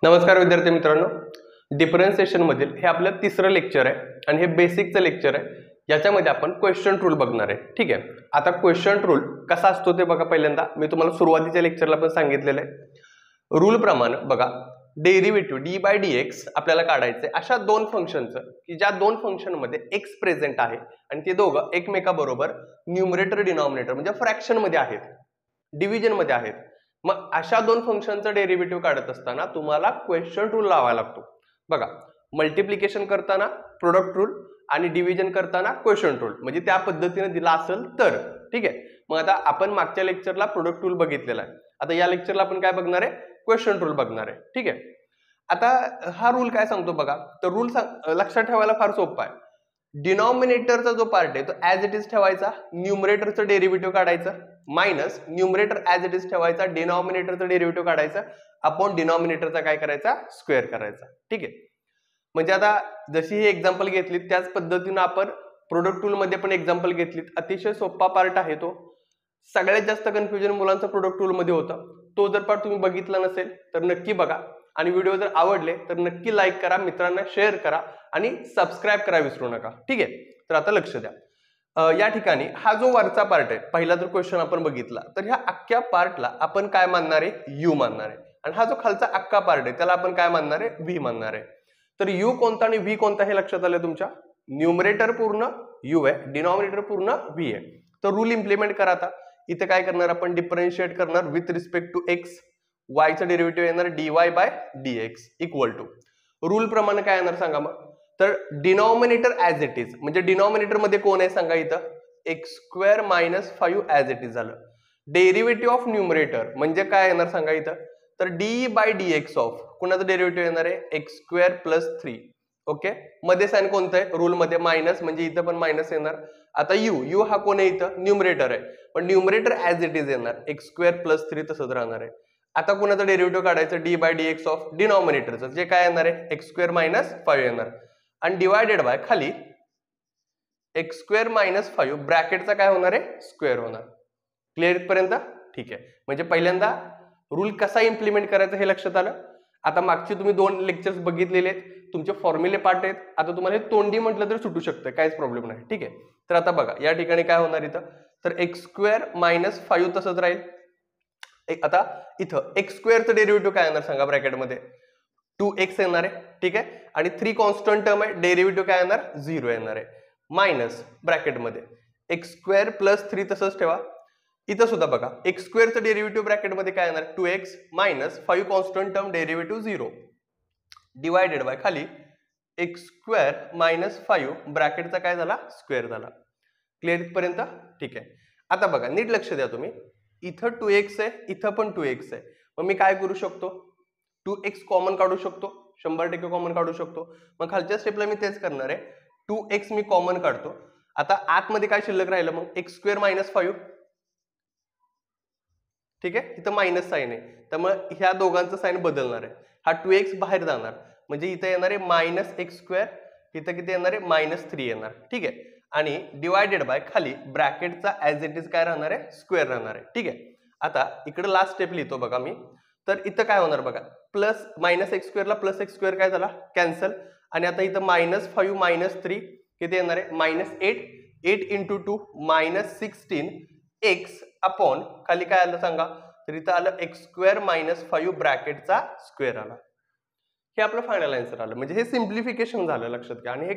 नमस्कार विद्यार्थी मित्रांनो, डिफरन्शिएशन मधील हे आपलं तिसरं लेक्चर आहे आणि हे बेसिकचं लेक्चर आहे. याच्यामध्ये आपण क्वेश्चन रूल बघणार आहे. ठीक आहे, आता क्वेश्चन रूल कसा असतो ते बघा. पहिल्यांदा मी तुम्हाला सुरुवातीच्या लेक्चरला पण सांगितलेलं आहे. रूल प्रमाणे बघा, derivative d by d x आपल्याला काढायचे अशा दोन फंक्शनचं की ज्या दोन फंक्शन मध्ये एक्स प्रेझेंट आहे आणि ते दोघं एकमेकाबरोबर न्यूमरेटर डिनॉमिनेटर म्हणजे फ्रॅक्शन मध्ये आहेत, डिव्हिजन मध्ये आहेत. मग अशा दोन फंक्शनचं डेरिव्हेटिव्ह काढत असताना तुम्हाला क्वेश्चन रूल लावायला लागतो. बघा, मल्टिप्लिकेशन करताना प्रोडक्ट रूल आणि डिव्हिजन करताना क्वेश्चन रूल, म्हणजे त्या पद्धतीने दिला असेल तर. ठीक आहे, मग आता आपण मागच्या लेक्चरला प्रोडक्ट रूल बघितलेला आहे. आता या लेक्चरला आपण काय बघणार आहे? क्वेश्चन रूल बघणार आहे. ठीक आहे, आता हा रूल काय सांगतो बघा. तर रूल लक्षात ठेवायला फार सोपा आहे. डिनॉमिनेटरचा जो पार्ट आहे तो ऍज इट इज ठेवायचा, न्यूमरेटरचं डेरिव्हेटिव्ह काढायचं, minus numerator as it is ठेवायचा, डिनॉमिनेटरचं डेरिव्हेटिव्ह काढायचं, अपॉन डिनॉमिनेटरचा काय करायचा? स्क्वेअर करायचा. ठीक आहे, म्हणजे आता जशी ही एक्झाम्पल घेतली त्याच पद्धतीनं आपण प्रोडक्ट टूल मध्ये पण एक्झाम्पल घेतलीत. अतिशय सोपा पार्ट आहे तो. सगळ्यात जास्त कन्फ्युजन मुलांचं प्रोडक्ट टूल मध्ये होतं. तो जर पार्ट तुम्ही बघितला नसेल तर नक्की बघा, आणि व्हिडिओ जर आवडले तर नक्की लाईक करा, मित्रांना शेअर करा आणि सबस्क्राईब करा विसरू नका. ठीक आहे, तर आता लक्ष द्या. या ठिकाणी हा जो वरचा पार्ट आहे, पहिला जर क्वेश्चन आपण बघितला तर ह्या अख्ख्या पार्टला आपण काय मानणार आहे? यू मानणार आहे. आणि हा जो खालचा अख्खा पार्ट आहे त्याला आपण काय मानणार आहे? व्ही मानणार आहे. तर यू कोणता आणि व्ही कोणता हे लक्षात आलं तुमच्या? न्यूमरेटर पूर्ण यू आहे, डिनॉमिनेटर पूर्ण व्ही आहे. तर रूल इम्प्लिमेंट करा. आता इथे काय करणार आपण? डिफरन्शिएट करणार विथ रिस्पेक्ट टू एक्स. वायचं डेरिव्हेटिव्ह येणार dy by dx equal to rule प्रमाणे काय येणार सांगा मग. तर डिनॉमिनेटर ऍज इट इज, म्हणजे डिनॉमिनेटर मध्ये कोण आहे सांगा इथं? X square minus 5 as it is झालं. डेरिव्हेटिव्ह ऑफ न्यूमरेटर म्हणजे काय येणार सांगा इथं? तर d by d x of कुणाचं डेरिव्हेटिव्ह येणार आहे? X square plus 3. ओके, मध्ये साइन कोणतं आहे? रूल मध्ये मायनस, म्हणजे इथं पण मायनस येणार. आता यू हा कोण आहे इथं? न्यूमरेटर आहे, पण न्यूमरेटर ऍज इट इज येणार, एक्स स्क्वेअर प्लस 3 तसंच राहणार आहे. आता कुणाचं डेरिव्हेटिव्ह काढायचं? D by d x of डिनॉमिनेटरचं, जे काय येणार आहे? एक्स स्क्वेअर मायनस 5 येणार, आणि डिवायडेड बाय खाली एक्स स्क्वेअर मायनस 5 ब्रॅकेटचा काय होणार आहे? स्क्वेअर होणार. क्लिअर इथपर्यंत? ठीक आहे, म्हणजे पहिल्यांदा रूल कसा इम्प्लिमेंट करायचा हे लक्षात आलं. आता मागचे तुम्ही 2 लेक्चर्स बघितलेले आहेत, तुमचे फॉर्म्युले पार्ट आहेत. आता तुम्हाला हे तोंडी म्हटलं तर सुटू शकतं, काहीच प्रॉब्लेम नाही. ठीक आहे, तर आता बघा या ठिकाणी काय होणार इथं? तर एक्स स्क्वेअर मायनस 5 तसंच राहील. आता इथं एक्स स्क्वेअरचं डेरिव्हेटिव्ह काय येणार सांगा? ब्रॅकेटमध्ये 2x येणार आहे. ठीक आहे, आणि 3 कॉन्स्टंट टर्म आहे, डेरिव्हेटिव्ह काय येणार? 0 येणार आहे. मायनस ब्रॅकेटमध्ये एक्स स्क्वेअर प्लस 3 तसंच ठेवा. इथं सुद्धा बघा, एक्स स्क्वेअरचं डेरिव्हेटिव्ह ब्रॅकेटमध्ये काय येणार? 2x minus 5 constant term derivative 0 divided by खाली एक्स स्क्वेअर मायनस 5 ब्रॅकेटचा काय झाला? स्क्वेअर झाला. क्लिअर इथपर्यंत? ठीक आहे, आता बघा नीट लक्ष द्या तुम्ही. इथं 2x आहे, इथं पण 2x आहे. मग मी काय करू शकतो? 2x कॉमन काढू शकतो, 100% कॉमन काढू शकतो. मग खालच्या स्टेपला मी तेच करणार आहे. 2x मी कॉमन काढतो. आता आतमध्ये काय शिल्लक राहिलं मग? X square minus 5. ठीक आहे, इथं मायनस साईन आहे, त्यामुळे ह्या दोघांचं साईन बदलणार आहे. हा 2x बाहेर जाणार, म्हणजे इथं येणार आहे मायनस एक्स स्क्वेअर, इथं किती येणार आहे? मायनस 3 येणार. ठीक आहे, आणि डिवायडेड बाय खाली ब्रॅकेटचा ऍज इट इज काय राहणार आहे? स्क्वेअर राहणार आहे. ठीक आहे, आता इकडे लास्ट स्टेप लिहितो बघा मी. तर इथं काय होणार बघा? प्लस मायनस एक्स स्क्वेअरला प्लस एक्स स्क्वेअर काय झाला? कॅन्सल. आणि आता इथं मायनस 5 मायनस 3 किती येणार आहे? Minus 8 into 2 minus 16 x upon खाली काय आलं सांगा? तर इथं आलं एक्स स्क्वेअर मायनस 5 ब्रॅकेटचा स्क्वेअर आला. हे आपलं फायनल आन्सर आलं. म्हणजे हे सिम्प्लिफिकेशन झालं, लक्षात घ्या. आणि हे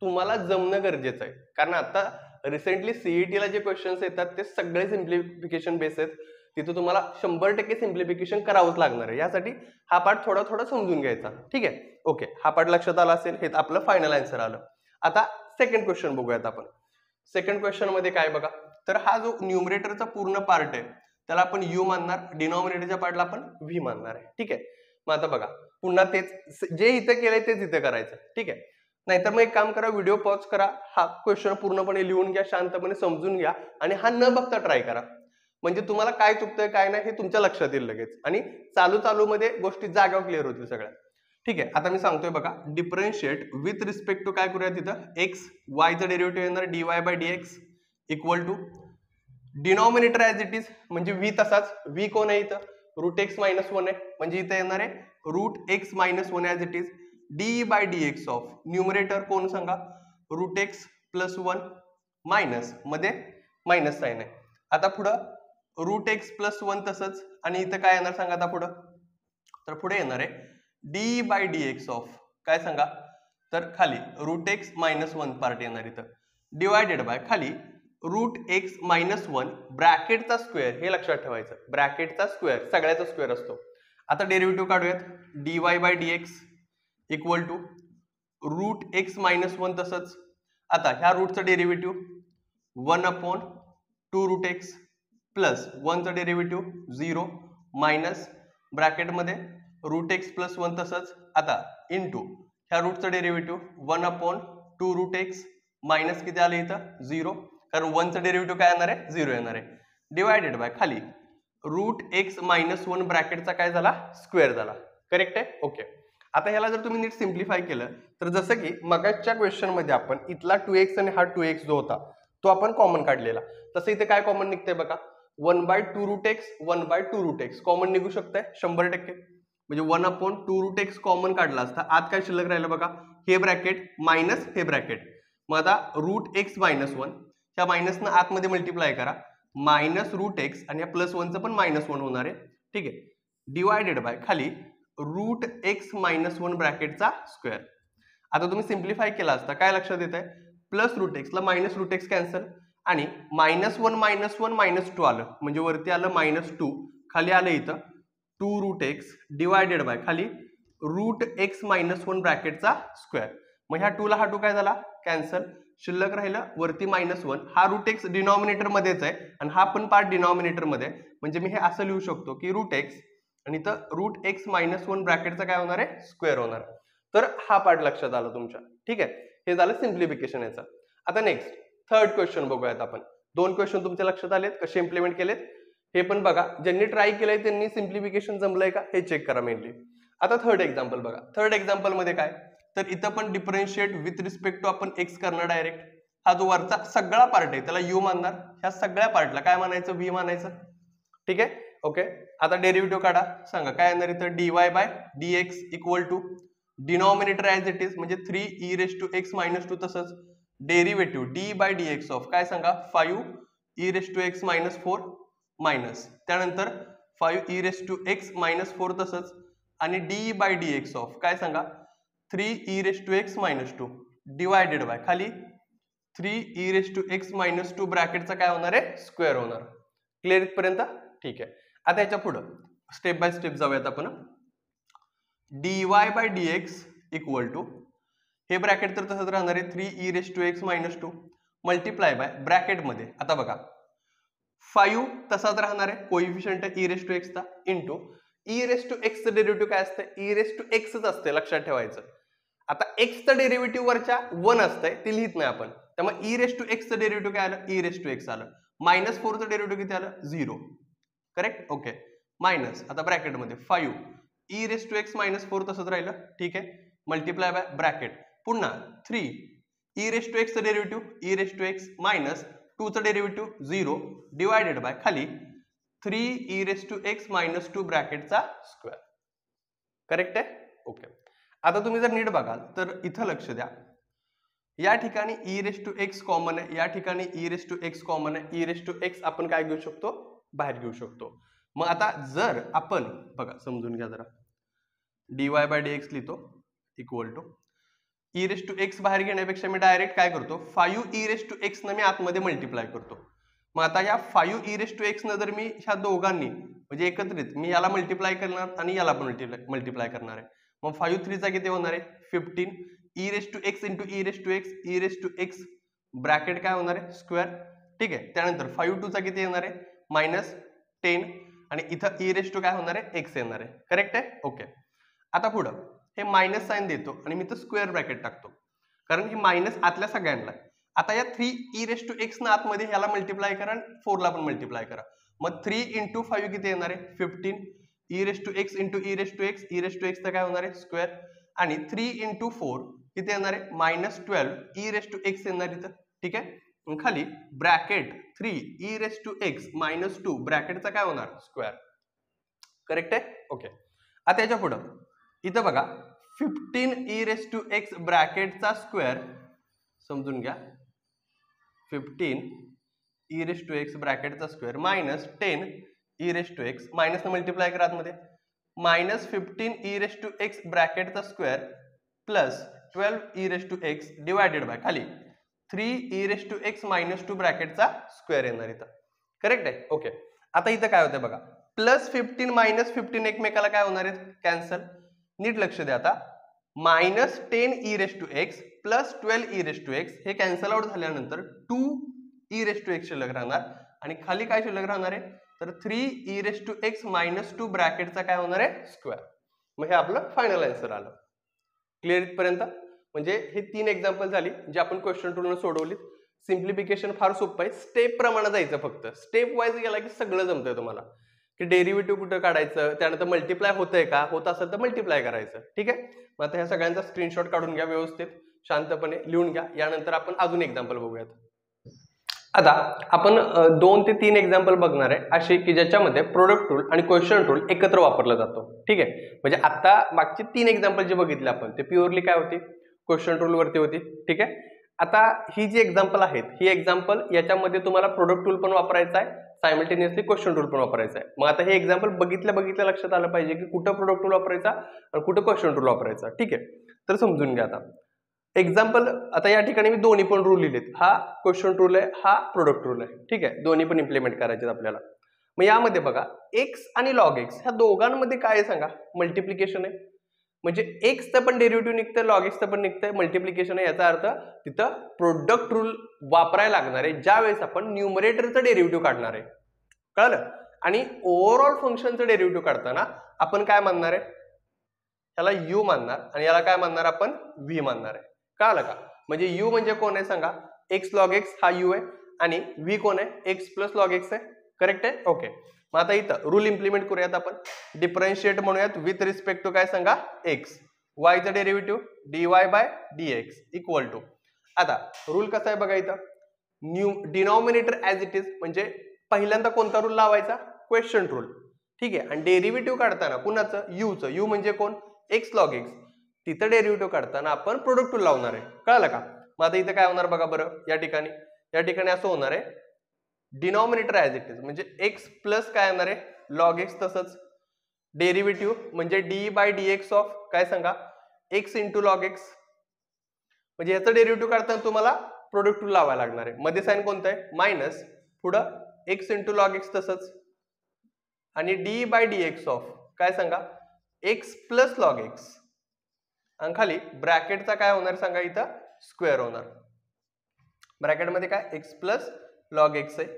तुम्हाला जमणं गरजेचं आहे, कारण आता रिसेंटली सीईटीला जे क्वेश्चन्स येतात ते सगळे सिम्प्लिफिकेशन बेस आहेत. तिथं तुम्हाला 100% सिम्प्लिफिकेशन करावंच लागणार आहे. यासाठी हा पार्ट थोडा थोडा समजून घ्यायचा. ठीक आहे, ओके, हा पार्ट लक्षात आला असेल. हे आपलं फायनल आन्सर आलं. आता सेकंड क्वेश्चन बघूयात आपण. सेकंड क्वेश्चन मध्ये काय बघा, तर हा जो न्यूमरेटरचा पूर्ण पार्ट आहे त्याला आपण यू मानणार, डिनॉमिनेटरच्या पार्टला आपण व्ही मानणार आहे. ठीक आहे, मग आता बघा पुन्हा तेच जे इथं केलंय तेच इथं करायचं. ठीक आहे, नाहीतर मग एक काम करा, व्हिडिओ पॉज करा, हा क्वेश्चन पूर्णपणे लिहून घ्या, शांतपणे समजून घ्या, आणि हा न बघता ट्राय करा. म्हणजे तुम्हाला काय चुकतंय काय नाही हे तुमच्या लक्षात येईल लगेच, आणि चालू मध्ये गोष्टी जाग्यावर क्लिअर होतील सगळ्या. ठीक आहे, आता मी सांगतोय बघा, डिफरन्शिएट विथ रिस्पेक्ट टू काय करूया तिथं? एक्स, वायचं डेरिव्हेटिव्ह येणार dy by dx equal to denominator as it is, म्हणजे व्ही तसाच. व्ही कोण आहे इथं? रूट एक्स मायनस 1 आहे, म्हणजे इथं येणार आहे root x minus one as it is d by d x of numerator कोण सांगा root x plus one minus मध्ये मायनस साईन आहे. आता पुढं रूट एक्स प्लस वन तसंच आणि इथं काय येणार सांगा आता पुढं तर पुढे येणार आहे d by d x of काय सांगा तर खाली root x minus one part येणार इथं डिवायडेड बाय खाली रूट एक्स मायनस वन ब्रॅकेटचा स्क्वेअर हे लक्षात ठेवायचं ब्रॅकेटचा स्क्वेअर सगळ्याचा स्क्वेअर असतो. आता डेरिव्हेटिव्ह काढूयात d y by d x equal to root x minus one तसंच आता ह्या रूटचं derivative one upon two root x plus वनचं डेरिव्हेटिव्ह झिरो मायनस ब्रॅकेटमध्ये रूट एक्स प्लस वन तसंच आता इंटू ह्या रूटचं derivative one upon two root x minus किती आलं इथं झिरो कारण वनचं डेरिव्हेटिव्ह काय येणार आहे झिरो येणार आहे डिवायडेड बाय खाली रूट एक्स मायनस वन ब्रॅकेटचा काय झाला स्क्वेअर झाला. करेक्ट आहे ओके. आता ह्याला जर तुम्ही नीट सिम्प्लिफाय केलं तर जसं की मगाच्या क्वेश्चन मध्ये आपण इथला 2x आणि हा 2x जो होता तो आपण कॉमन काढलेला तसं इथे काय कॉमन निघतंय बघा 1/2 root x 1/2 root x common निघू शकतंय 100% म्हणजे 1/2 रूट एक्स कॉमन काढला असता आत काय शिल्लक राहिलं बघा हे ब्रॅकेट मायनस हे ब्रॅकेट मग आता रूट एक्स मायनस वन ह्या मायनसनं आतमध्ये मल्टिप्लाय करा मायनस रूट एक्स आणि या प्लस वनचं पण मायनस वन होणार आहे ठीक आहे डिवायडेड बाय खाली रूट एक्स मायनस वन ब्रॅकेटचा स्क्वेअर. आता तुम्ही सिम्प्लिफाय केला असता काय लक्षात येत आहे प्लस रूट एक्सला मायनस रूट एक्स कॅन्सल आणि मायनस वन मायनस टू आलं म्हणजे वरती आलं मायनस टू खाली आलं इथं two root x divided by खाली रूट एक्स मायनस वन ब्रॅकेटचा स्क्वेअर. मग ह्या टू ला हा टू काय झाला कॅन्सल शिल्लक राहिलं वरती मायनस वन हा रूट एक्स डिनॉमिनेटर मध्येच आहे आणि हा पण पार्ट डिनॉमिनेटर मध्ये म्हणजे मी हे असं लिहू शकतो की रूट एक्स आणि इथं रूट एक्स मायनस वन ब्रॅकेटचा काय होणार आहे स्क्वेअर होणार. तर हा पार्ट लक्षात आला तुमच्या ठीक आहे हे झालं सिम्प्लिफिकेशन याचं. आता नेक्स्ट थर्ड क्वेश्चन बघूयात आपण. दोन क्वेश्चन तुमच्या लक्षात आलेत कसे इम्प्लिमेंट केलेत हे पण बघा ज्यांनी ट्राय केलंय त्यांनी सिम्प्लिफिकेशन जमलंय का हे चेक करा मेनली. आता थर्ड एक्झाम्पल बघा थर्ड एक्झाम्पल मध्ये काय तर इथं पण डिफरन्शिएट विथ रिस्पेक्ट टू आपण एक्स करणार डायरेक्ट हा जो वरचा सगळा पार्ट आहे त्याला यू मानणार ह्या सगळ्या पार्टला काय मानायचं व्ही मानायचं ठीक आहे ओके. आता डेरिव्हेटिव्ह काढा सांगा काय येणार इथं d y by d x equal to denominator as it is म्हणजे 3 e raise to x minus two तसंच derivative d by d x of काय सांगा 5 e raise to x minus 4 minus त्यानंतर 5 e raise to x minus 4 तसंच आणि d by d x of काय सांगा 3 e raise to x minus 2 divided by खाली 3 e raise to x minus 2 ब्रॅकेटचा काय होणार आहे स्क्वेअर होणार. क्लिअर इथपर्यंत ठीक आहे. आता याच्या पुढं स्टेप बाय स्टेप जाऊयात आपण. D y by d x equal to हे ब्रॅकेट तर तसंच राहणार आहे 3 e raise to x minus 2 multiply by ब्रॅकेटमध्ये आता बघा 5 तसाच राहणार आहे कोइफिशियंट ई रेस टू एक्सचा इंटू ई रेस टू एक्सचं डेरिव्हेटिव्ह काय असतं ई रेस टू एक्सच असते लक्षात ठेवायचं. आता एक्सचं डेरिव्हेटिव्ह वरच्या 1 असतंय ते लिहित नाही आपण त्यामुळे ई रेस टू एक्सचं डेरिव्हेटिव्ह काय आलं ई रेस टू एक्स आलं मायनस 4चं डेरिव्हेटिव्ह किती आलं 0 करेक्ट ओके मायनस आता ब्रॅकेटमध्ये 5 e raise to x minus 4 तसंच राहिलं ठीक आहे मल्टिप्लाय बाय ब्रॅकेट पुन्हा 3 ई रेस टू एक्सचं derivative e raise to x minus 2चं डेरिव्हेटिव्ह 0 डिवायडेड बाय खाली 3 e raise to x minus 2 ब्रॅकेटचा स्क्वेअर. करेक्ट आहे ओके. आता तुम्ही जर नीट बघाल तर इथं लक्ष द्या या ठिकाणी e raise to x common आहे या ठिकाणी e raise to x common आहे ई रेस टू एक्स आपण काय घेऊ शकतो बाहेर घेऊ शकतो. मग आता जर आपण बघा समजून घ्या जरा d y by d x लिहितो equal to e raise to x बाहेर घेण्यापेक्षा मी डायरेक्ट काय करतो 5 ई रेस टू एक्स न मी आतमध्ये मल्टिप्लाय करतो. मग आता या 5 ई रेस टू एक्स न जर मी ह्या दोघांनी म्हणजे एकत्रित मी याला मल्टिप्लाय करणार आणि याला पण मल्टिप्लाय करणार आहे मग 5 3चा किती होणार आहे 15 e raise to x into e raise to x e raise to x bracket काय होणार आहे स्क्वेअर ठीक आहे. त्यानंतर 5 2चा किती येणार आहे मायनस 10 आणि इथं ई रेस टू काय होणार आहे एक्स येणार आहे. करेक्ट आहे ओके. आता पुढं हे मायनस साइन देतो आणि मी तर स्क्वेअर ब्रॅकेट टाकतो कारण हे मायनस आतल्या सगळ्यांना. आता या 3 ई रेस टू एक्स ना आतमध्ये ह्याला मल्टिप्लाय करा आणि 4 ला पण मल्टिप्लाय करा मग 3 इंटू 5 किती येणार आहे 15 e raise to x into e raise to x e raise to x तर काय होणार आहे स्क्वेअर आणि 3 इंटू 4 किती येणार आहे minus 12 e raise to x येणार इथं ठीक आहे. खाली bracket 3 e raise to x minus 2 ब्रॅकेटचा काय होणार स्क्वेअर. करेक्ट आहे ओके. आता याच्या पुढं इथं बघा 15e⁻x ब्रॅकेटचा स्क्वेअर समजून घ्या, 15e⁻x ब्रॅकेटचा square minus 10e⁻x minus multiply करा आतमध्ये, मायनस 15e⁻x ब्रॅकेटचा square plus 12e⁻x divided by खाली 3e⁻x मायनस 2 ब्रॅकेटचा स्क्वेअर येणार इथं. करेक्ट आहे. ओके. आता इथं काय होतंय बघा, प्लस 15 मायनस 15 एकमेकाला काय होणार आहे, कॅन्सल. नीट लक्ष द्या आता, मायनस 10e⁻x प्लस 12e⁻x हे कॅन्सल आउट झाल्यानंतर 2e⁻x शिल्लक राहणार आणि खाली काय शिल्लक राहणार आहे, तर 3e⁻x मायनस 2 ब्रॅकेटचा काय होणार आहे, स्क्वेअर. मग हे आपलं फायनल आन्सर आलं. क्लिअर इथपर्यंत? म्हणजे हे 3 एक्झाम्पल झाली जे आपण क्वेश्चन टूलने सोडवलीत. सिम्प्लिफिकेशन फार सोपं आहे, स्टेप प्रमाणे जायचं, फक्त स्टेप वाईज गेला की सगळं जमतंय तुम्हाला, की डेरिव्हेटिव्ह कुठं काढायचं, त्यानंतर मल्टिप्लाय होतंय का, होत असेल तर मल्टिप्लाय करायचं. ठीक आहे. मग आता ह्या सगळ्यांचा स्क्रीनशॉट काढून घ्या, व्यवस्थित शांतपणे लिहून घ्या. यानंतर आपण अजून एक्झाम्पल बघूयात. आता आपण 2 ते 3 एक्झाम्पल बघणार आहे असे की ज्याच्यामध्ये प्रोडक्ट रूल आणि क्वेश्चन रूल एकत्र वापरला जातो. ठीक आहे. म्हणजे आता मागचे 3 एक्झाम्पल जे बघितले आपण ते प्युअरली काय होती, क्वेश्चन रूल वरती होती. ठीक आहे. आता ही जी एक्झाम्पल आहेत, ही एक्झाम्पल याच्यामध्ये तुम्हाला प्रोडक्ट रूल पण वापरायचा आहे, सायमल्टेनियसली क्वेश्चन रूल पण वापरायचा आहे. मग आता हे एक्झाम्पल बघितल्या लक्षात आलं पाहिजे की कुठं प्रोडक्ट रूल वापरायचा आणि कुठं क्वेश्चन रूल वापरायचा. ठीक आहे. तर समजून घ्या. आता एक्झाम्पल, आता या ठिकाणी मी दोन्ही पण रूल लिहिलेत, हा क्वेश्चन रूल आहे, हा प्रोडक्ट रूल आहे. ठीक आहे. दोन्ही पण इम्प्लिमेंट करायचे आपल्याला. मग यामध्ये बघा, एक्स आणि लॉग एक्स ह्या दोघांमध्ये काय आहे सांगा, मल्टिप्लिकेशन आहे. म्हणजे एक्सचं पण डेरिव्हेटिव्ह निघतंय, लॉग एक्सचं पण निघतंय, मल्टिप्लिकेशन आहे. याचा अर्थ तिथं प्रोडक्ट रूल वापरायला लागणार आहे ज्या वेळेस आपण न्यूमरेटरचं डेरिव्हेटिव्ह काढणार आहे. कळलं? आणि ओव्हरऑल फंक्शनचं डेरिव्हेटिव्ह काढताना आपण काय मानणार आहे, याला यू मानणार आणि याला काय मानणार आपण, व्ही मानणार आहे. कळलं का? म्हणजे यू म्हणजे कोण आहे सांगा, एक्स लॉग एक्स हा यू आहे आणि व्ही कोण आहे, एक्स प्लस लॉग एक्स आहे. करेक्ट आहे. ओके. मग आता इथं रूल इम्प्लिमेंट करूयात आपण. डिफरन्शिएट म्हणूयात विथ रिस्पेक्ट टू काय सांगा, एक्स. वायचा derivative dy by dx equal to, आता रूल कसा आहे बघा इथं, डिनॉमिनेटर ऍज इट इज, म्हणजे पहिल्यांदा कोणता रूल लावायचा, क्वेश्चन रूल. ठीक आहे. आणि डेरिव्हेटिव्ह काढताना कुणाचं, यूचं, यू म्हणजे कोण, एक्स लॉग एक्स, तिथं डेरिव्हेटिव्ह काढताना आपण प्रोडक्ट रूल लावणार आहे. कळलं का? मग आता इथं काय होणार बघा बरं, या ठिकाणी असं होणार आहे, डिनॉमिनेटर ऍज इट इज म्हणजे एक्स प्लस काय येणार आहे, लॉग एक्स. तसंच डेरिव्हेटिव्ह म्हणजे डी बाय डीएक्स ऑफ काय सांगा, एक्स इंटू लॉग एक्स. म्हणजे याचं डेरिव्हेटिव्ह काढताना तुम्हाला प्रोडक्ट रूल लावायला लागणार आहे. मध्ये साइन कोणतं आहे, मायनस, पुढं एक्स इंटू लॉग एक्स तसंच, आणि डी बाय डीएक्स ऑफ काय सांगा, एक्स प्लस लॉग एक्स, आणि खाली ब्रॅकेटचा काय होणार सांगा, इथं स्क्वेअर होणार. ब्रॅकेटमध्ये काय, एक्स प्लस लॉग एक्स आहे.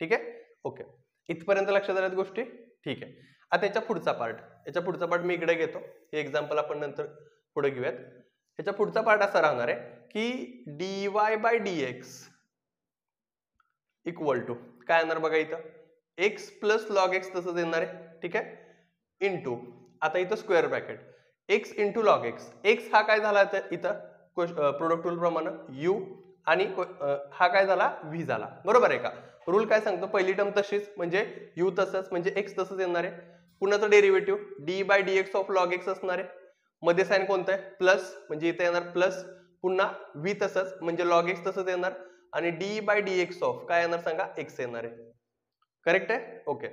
ठीक आहे. ओके. इथपर्यंत लक्षात आल्यात गोष्टी? ठीक आहे. आता याचा पुढचा पार्ट मी इकडे घेतो, हे एक्झाम्पल आपण नंतर पुढे घेऊयात. याचा पुढचा पार्ट असा राहणार आहे की dy by dx equal to काय येणार बघा इथं, एक्स प्लस लॉग एक्स तसंच येणार आहे. ठीक आहे. इंटू, आता इथं square bracket, x into log x. X हा काय झाला इथं प्रोडक्ट रूल प्रमाणे यू, आणि हा काय झाला, व्ही झाला. बरोबर आहे का? रूल काय सांगतो, पहिली टर्म तशीच म्हणजे यू तसंच म्हणजे एक्स तसंच येणार आहे. कुणाचं derivative d by dx of log x असणार आहे. मध्ये साइन कोणतं आहे, प्लस, म्हणजे इथे येणार प्लस, पुन्हा व्ही तसंच म्हणजे लॉग एक्स तसंच येणार, आणि डी बाय डीएक्स ऑफ काय येणार सांगा, एक्स येणार आहे. करेक्ट आहे. ओके.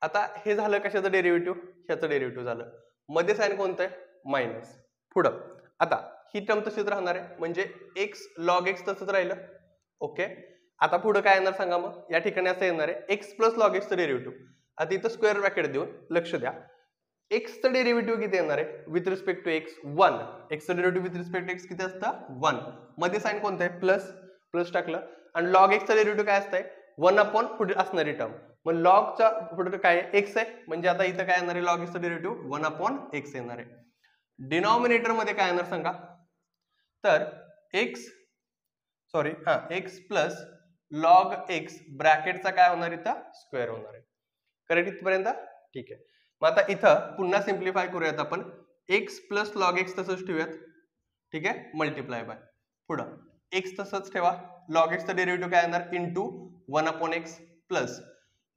आता हे झालं कशाचं डेरिव्हेटिव्ह, ह्याचं डेरिव्हेटिव्ह झालं. मध्ये साइन कोणतं आहे, मायनस. पुढं आता ही टर्म तशीच राहणार आहे म्हणजे एक्स लॉग एक्स तसंच राहिलं. ओके. आता पुढं काय येणार सांगा, मग या ठिकाणी असं येणार आहे एक्स प्लस लॉग एक्सचं डेरिव्हेटिव्ह. आता इथं स्क्वेअर ब्रॅकेट देऊन लक्ष द्या, एक्सचं डेरिव्हेटिव्ह किती येणार आहे विथ रिस्पेक्ट टू एक्स, 1. एक्सचं derivative with respect to x किती असतं, 1. मध्ये साइन कोणतं आहे, प्लस, प्लस टाकलं, आणि लॉग एक्सचं डेरिव्हेटिव्ह काय असतंय, 1 अपॉन पुढे असणारी टर्म. मग लॉगचा पुढे काय आहे, एक्स आहे, म्हणजे आता इथं काय येणार आहे, लॉग एक्सचं डेरिव्हेटिव्ह 1 अपॉन एक्स येणार आहे. डिनॉमिनेटर मध्ये काय येणार सांगा, तर एक्स प्लस लॉग एक्स ब्रॅकेटचा काय होणार इथं, स्क्वेअर होणार आहे. करेक्ट इथपर्यंत? ठीक आहे. मग आता इथं पुन्हा सिम्प्लिफाय करूयात आपण, एक्स प्लस लॉग एक्स तसंच ठेवूयात. ठीक आहे. मल्टिप्लाय बाय, पुढं एक्स तसंच ठेवा, लॉग एक्सचं डेरिव्हेटिव्ह काय येणार, into 1 upon x, plus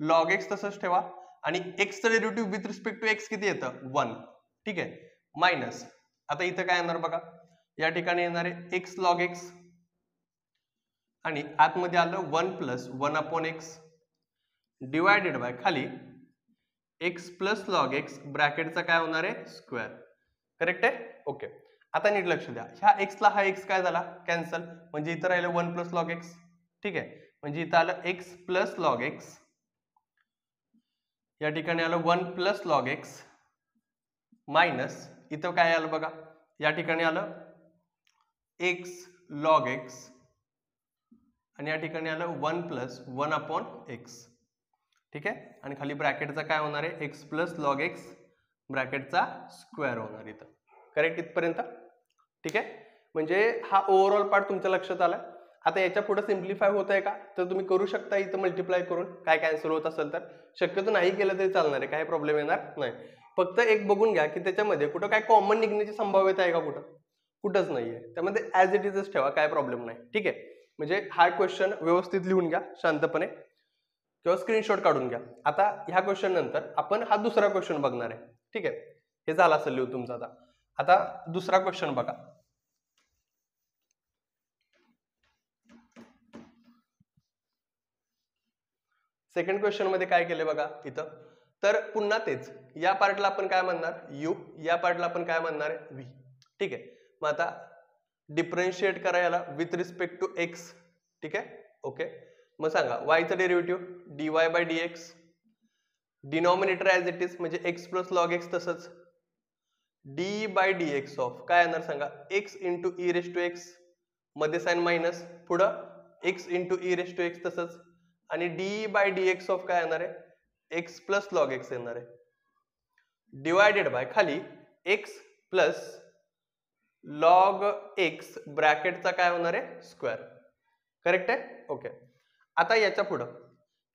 log x तसंच ठेवा, आणि एक्सचं derivative with respect to x किती येतं, 1. ठीक आहे. मायनस, आता इथं काय येणार बघा, या ठिकाणी येणार आहे एक्स लॉग एक्स आणि आतमध्ये आलं 1 plus 1 upon x divided by खाली एक्स प्लस लॉग एक्स ब्रॅकेटचा काय होणार आहे स्क्वेअर. करेक्ट आहे. ओके, आता नीट लक्ष द्या, ह्या एक्सला हा एक्स काय झाला कॅन्सल, म्हणजे इथं राहिलं 1 प्लस लॉग एक्स. ठीक आहे, म्हणजे इथं आलं एक्स प्लस लॉग एक्स, या ठिकाणी आलं 1 प्लस लॉग एक्स मायनस इथं काय आलं बघा, या ठिकाणी आलं एक्स लॉग एक्स आणि या ठिकाणी आलं 1 प्लस 1 अपॉन एक्स. ठीक आहे, आणि खाली ब्रॅकेटचा काय होणार आहे एक्स प्लस लॉग एक्स ब्रॅकेटचा स्क्वेअर होणार इथं. करेक्ट इथपर्यंत. ठीक आहे, म्हणजे हा ओव्हरऑल पार्ट तुमच्या लक्षात आला. आता याच्या पुढे सिम्प्लिफाय होत आहे का, तर तुम्ही करू शकता इथं मल्टिप्लाय करून, काय कॅन्सल होत असेल तर. शक्यतो नाही केलं तरी चालणार आहे, काही प्रॉब्लेम येणार नाही. फक्त एक बघून घ्या की त्याच्यामध्ये कुठं काय कॉमन निघण्याची संभाव्यता आहे का, कुठंच नाहीये, त्यामध्ये ऍज इट इजच ठेवा, काय प्रॉब्लेम नाही. ठीक आहे, म्हणजे हा क्वेश्चन व्यवस्थित लिहून घ्या शांतपणे किंवा स्क्रीनशॉट काढून घ्या. आता ह्या क्वेश्चन नंतर आपण हा दुसरा क्वेश्चन बघणार आहे. ठीक आहे, हे झालं असेल लिहू तुमचं. आता दुसरा क्वेश्चन बघा. सेकंड क्वेश्चन मध्ये काय केले बघा इथं, तर पुन्हा तेच, या पार्टला आपण काय म्हणणार यू, या पार्टला आपण काय म्हणणार व्ही. ठीक आहे, मग आता डिफरन्शिएट करा याला विथ रिस्पेक्ट टू एक्स. ठीक आहे, ओके. मग सांगा वायचं derivative dy by dx, denominator as it is म्हणजे एक्स प्लस लॉग एक्स, तसंच डी बाय dx ऑफ काय येणार सांगा x into e raise to x, मध्ये साइन मायनस, पुढं x into e raise to x तसंच, आणि डी बाय dx ऑफ काय येणार आहे एक्स प्लस लॉग एक्स येणार आहे, डिवायडेड बाय खाली एक्स प्लस लॉग एक्स ब्रॅकेटचा काय होणार आहे स्क्वेअर. करेक्ट आहे. ओके, आता याच्या पुढं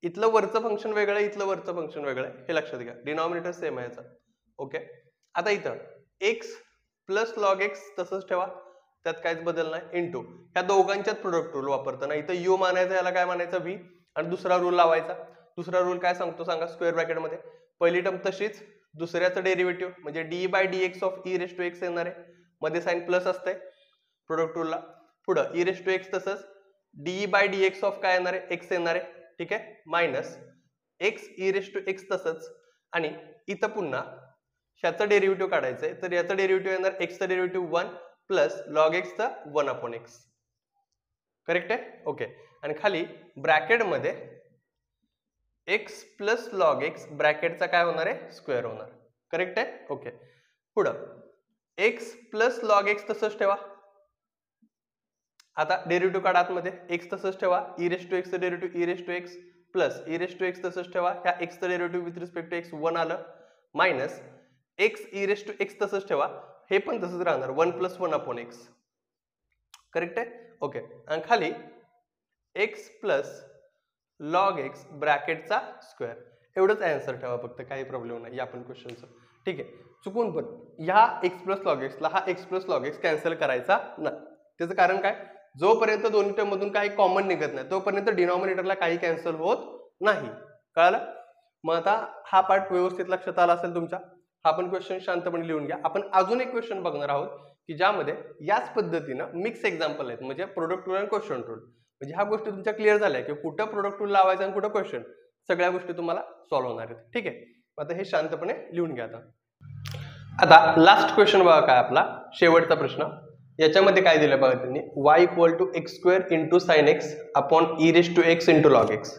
इथलं वरचं फंक्शन वेगळं आहे, इथलं वरचं फंक्शन वेगळं आहे, हे लक्षात घ्या. डिनॉमिनेटर सेम आहे याचा. ओके, आता इथं एक्स प्लस लॉग एक्स तसंच ठेवा, त्यात काहीच बदल नाही, इंटू ह्या दोघांच्यात प्रोडक्ट रूल वापरताना इथं यू मानायचा, याला काय मानायचं व्ही, आणि दुसरा रूल लावायचा. दुसरा रूल काय सांगतो सांगा स्क्वेअर ब्रॅकेटमध्ये, पहिली टर्म तशीच, दुसऱ्याचं डेरिव्हेटिव्ह म्हणजे d by dx of e raise to x येणार आहे, मध्ये साइन प्लस असते प्रोडक्ट रूलला, पुढं ई रेस टू एक्स तसंच, डी बाय dx ऑफ काय येणार आहे एक्स येणार आहे. ठीक आहे, minus x e raise to x तसंच, आणि इथं पुन्हा ह्याचं डेरिव्हेटिव्ह काढायचंय, तर याचं डेरिव्हेटिव्ह येणार एक्सचं डेरिव्हेटिव्ह 1 प्लस लॉग एक्सचा 1 अपॉन एक्स. करेक्ट आहे. ओके, आणि खाली ब्रॅकेटमध्ये एक्स प्लस लॉग एक्स ब्रॅकेटचा काय होणार आहे स्क्वेअर होणार. करेक्ट आहे. ओके, पुढं एक्स प्लस लॉग एक्स तसंच ठेवा, आता डेरिव्हेटिव्ह काढा आतमध्ये, एक्स तसंच ठेवा, ई रेस टू एक्सचं derivative e raise to x plus e raise to x तसंच ठेवा, ह्या एक्सचं derivative with respect to x 1 आलं, minus x e raise to x तसंच ठेवा, हे पण तसंच राहणार 1 प्लस 1 अपॉन एक्स. करेक्ट आहे. ओके, आणि खाली एक्स प्लस लॉग एक्स ब्रॅकेटचा स्क्वेअर, एवढंच आन्सर ठेवा फक्त, काही प्रॉब्लेम नाही या पण क्वेश्चनचं. ठीक आहे, चुकून पण ह्या एक्स प्लस लॉग एक्सला हा x plus log x cancel करायचा नाही. त्याचं कारण काय, जोपर्यंत दोन्ही टर्म मधून काही कॉमन निघत नाही तोपर्यंत डिनॉमिनेटरला काही कॅन्सल होत नाही. कळालं. मग आता हा पार्ट व्यवस्थित लक्षात आला असेल तुमच्या. हा पण क्वेश्चन शांतपणे लिहून घ्या. आपण अजून एक क्वेश्चन बघणार आहोत की ज्यामध्ये याच पद्धतीनं मिक्स एक्झाम्पल आहेत, म्हणजे प्रोडक्ट रूल आणि क्वेश्चन रूल. म्हणजे ह्या गोष्टी तुमच्या क्लिअर झाल्या की कुठं प्रोडक्ट रूल लावायचा आणि कुठं क्वेश्चन, सगळ्या गोष्टी तुम्हाला सॉल्व्ह होणार आहेत. ठीक आहे, आता हे शांतपणे लिहून घ्या. आता लास्ट क्वेश्चन बघा काय आपला शेवटचा प्रश्न. याच्यामध्ये काय दिलं बघा त्यांनी, y equal to x square into sine x upon e raise to x into log x.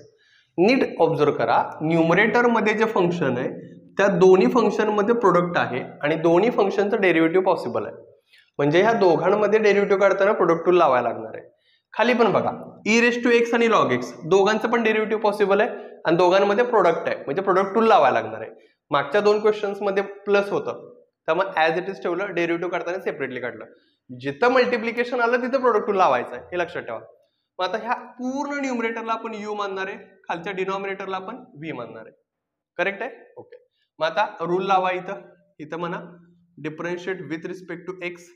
नीट ऑब्झर्व करा, न्यूमरेटर मध्ये जे फंक्शन आहे त्या दोन्ही फंक्शन मध्ये प्रोडक्ट आहे आणि दोन्ही फंक्शनचं डेरिव्हेटिव्ह पॉसिबल आहे. म्हणजे ह्या दोघांमध्ये डेरिव्हेटिव्ह काढताना प्रोडक्ट रूल लावायला लागणार आहे. खाली पण बघा ई रेस टू एक्स आणि लॉग एक्स दोघांचं पण डेरिव्हेटिव्ह पॉसिबल आहे आणि दोघांमध्ये प्रोडक्ट आहे, म्हणजे प्रोडक्ट रूल लावायला लागणार आहे. मागच्या दोन क्वेश्चन्स मध्ये प्लस होतं, त्यामुळे ऍज इट इज ठेवलं, डेरिव्हेटिव्ह काढताना सेपरेटली काढलं. जिथं मल्टिप्लिकेशन आलं तिथं प्रोडक्ट रूल लावायचं आहे, हे लक्षात ठेवा. मग आता ह्या पूर्ण न्यूमरेटरला आपण यू मानणार आहे, खालच्या डिनॉमिनेटरला आपण व्ही मानणार आहे. करेक्ट आहे. ओके, मग आता रूल लावा इथं म्हणा differentiate with respect to x,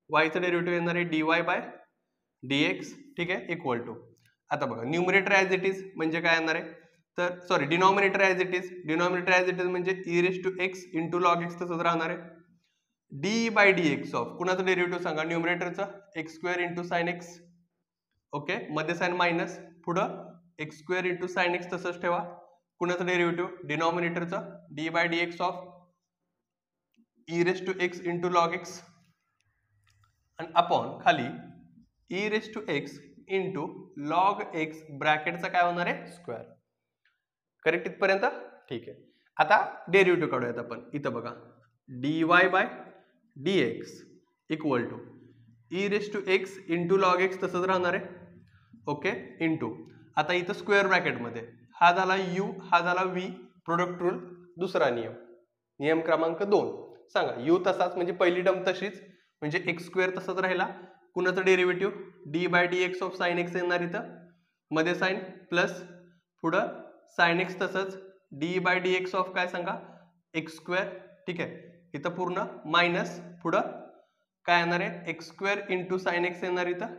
वायचं डेरिव्हेटिव्ह येणार आहे dy बाय dx. ठीक आहे, इक्वल टू, आता बघा न्यूमरेटर ऍज इट इज म्हणजे काय येणार आहे, तर sorry denominator as it is, denominator as it is म्हणजे e raise to x into log x तसंच राहणार आहे, d by d x of कुणाचं डेरिव्हेटिव्ह सांगा, न्यूमरेटरचं x square into sine x, okay, मध्ये साइन मायनस, पुढं x square into sine x तसंच ठेवा. कुणाचं डेरिव्हेटिव्ह, डिनॉमिनेटरचं d by d x of e raise to x into log x आणि अपॉन खाली e raise to x into log x ब्रॅकेटचा काय होणार आहे, स्क्वेअर. करेक्ट इथपर्यंत? ठीक आहे. आता डेरिव्हेटिव्ह काढूयात आपण. इथं बघा dy by dx equal to e raise to x into log x तसंच राहणार आहे, ओके, इंटू आता इथं स्क्वेअर ब्रॅकेटमध्ये हा झाला u, हा झाला v, प्रोडक्ट रूल दुसरा नियम, नियम क्रमांक 2. सांगा u तसाच म्हणजे पहिली टर्म तशीच म्हणजे एक्स स्क्वेअर तसाच राहिला. कुणाचं derivative d by d x of sine x येणार इथं, मध्ये साइन प्लस पुढं साइन एक्स तसंच d by d x of काय सांगा, एक्स स्क्वेअर. ठीक आहे, इथं पूर्ण मायनस पुढं काय येणार आहे, x square into sine x येणार इथं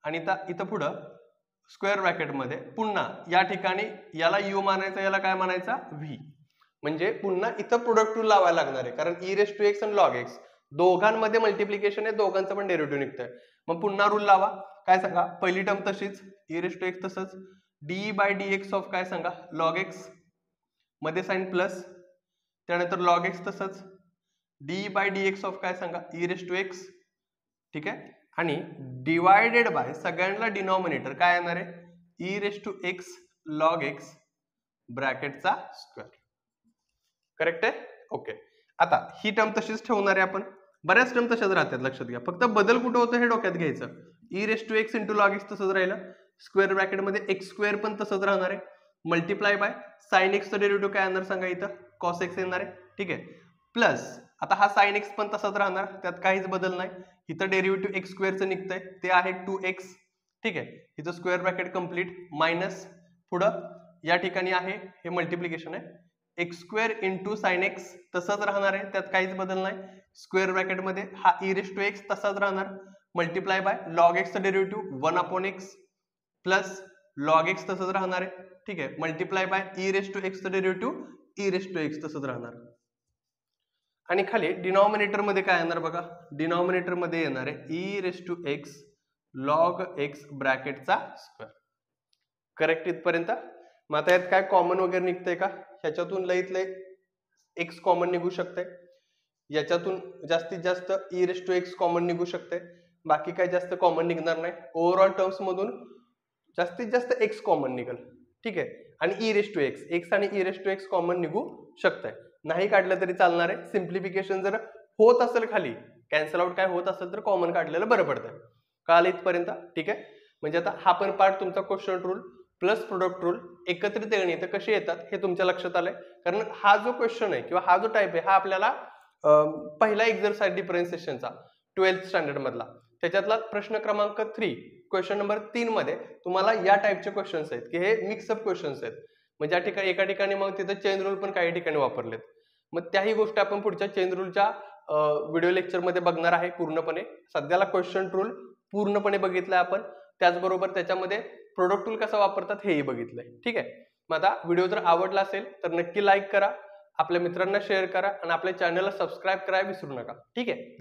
आणि इथं पुढं स्क्वेअर ब्रॅकेटमध्ये पुन्हा या ठिकाणी याला u मानायचा, याला काय मानायचा, v. म्हणजे पुन्हा इथं प्रोडक्ट रूल लावायला लागणार आहे कारण ई रेस टू एक्स आणि लॉग एक्स दोघांमध्ये मल्टिप्लिकेशन आहे, दोघांचं पण डेरिव्हेटिव्ह निघतंय. मग पुन्हा रूल लावा, काय सांगा, पहिली टर्म तशीच ई रेस टू एक्स तसंच d by d x of काय सांगा, लॉग एक्स, मध्ये साइन प्लस, त्यानंतर लॉग एक्स तसंच d by d x of काय सांगा, ई रेस टू एक्स. ठीक आहे, आणि डिवायडेड बाय सगळ्यांना डिनॉमिनेटर काय येणार आहे, e raise to x log x ब्रॅकेटचा स्क्वेअर. करेक्ट आहे, ओके. आता ही टर्म तशीच ठेवणार आहे आपण, बऱ्याच टर्म तशाच राहतात, लक्षात घ्या. फक्त बदल कुठं होतं हे डोक्यात घ्यायचं. E raise to x into log x तसंच राहिलं, स्क्वेअर ब्रॅकेटमध्ये एक्स स्क्वेअर पण तसंच राहणार आहे, मल्टिप्लाय बाय साइन एक्सचं डेरिव्हेटिव्ह काय येणार सांगा, इथं कॉस एक्स येणार आहे. ठीक आहे, प्लस आता हा साइन एक्स पण तसाच राहणार, त्यात काहीच बदल नाही. इथं डेरिव्हेटिव्ह एक्स स्क्वेअरचं निघतंय ते आहे 2x. ठीक आहे, इथं स्क्वेअर ब्रॅकेट कम्प्लीट मायनस पुढं या ठिकाणी आहे हे मल्टिप्लिकेशन आहे, x square into sine x तसंच राहणार आहे, त्यात काहीच बदल नाही. स्क्वेअर ब्रॅकेटमध्ये हा ई रेस टू एक्स तसाच राहणार, मल्टिप्लाय बाय लॉग एक्सचं derivative 1/x plus log x तसंच राहणार आहे. ठीक आहे, multiply by e raise to एक्सचं derivative e raise to x तसंच राहणार. आणि खाली डिनॉमिनेटर मध्ये काय येणार बघा, डिनॉमिनेटर मध्ये येणार आहे e raise to x log x ब्रॅकेटचा स्क्वेअर. करेक्ट इथपर्यंत? मग आता यात काय कॉमन वगैरे निघतंय का, ह्याच्यातून लईत लई एक्स कॉमन निघू शकते, याच्यातून जास्तीत जास्त e raise to x common निघू शकते, बाकी काय जास्त कॉमन निघणार नाही. ओव्हरऑल टर्म्स मधून जास्तीत जास्त एक्स कॉमन निघेल. ठीक आहे, आणि e raise to x, x आणि e raise to x common निघू शकते, नाही काढलं तरी चालणार आहे. सिम्प्लिफिकेशन जर होत असेल खाली कॅन्सल आउट काय होत असेल तर कॉमन काढलेलं बरं पडतंय. कळालं इथपर्यंत? ठीक आहे, म्हणजे आता हा पण पार्ट तुमचा question rule plus product rule एकत्रित गणित कसे येतात हे तुमच्या लक्षात आलंय. कारण हा जो क्वेश्चन आहे किंवा हा जो टाईप आहे हा आपल्याला पहिला एक्झरसाइज डिफरन्सिएशनचा 12th स्टँडर्ड मधला त्याच्यातला प्रश्न क्रमांक 3 क्वेश्चन नंबर 3 मध्ये तुम्हाला या टाईपचे क्वेश्चन्स आहेत की हे मिक्सअप क्वेश्चन्स आहेत. म्हणजे या ठिकाणी एका ठिकाणी मग तिथं चेन रूल पण काही ठिकाणी वापरलेत. मग त्याही गोष्टी आपण पुढच्या चेन रूलच्या व्हिडिओ लेक्चर मध्ये बघणार आहे पूर्णपणे. सध्याला क्वेश्चन रूल पूर्णपणे बघितलाय आपण, त्याचबरोबर त्याच्यामध्ये प्रोडक्ट रूल कसा वापरतात हेही बघितलंय. ठीक आहे, मग आता व्हिडिओ जर आवडला असेल तर नक्की लाईक करा, आपल्या मित्रांना शेअर करा आणि आपल्या चॅनलला सबस्क्राईब करायला विसरू नका. ठीक आहे.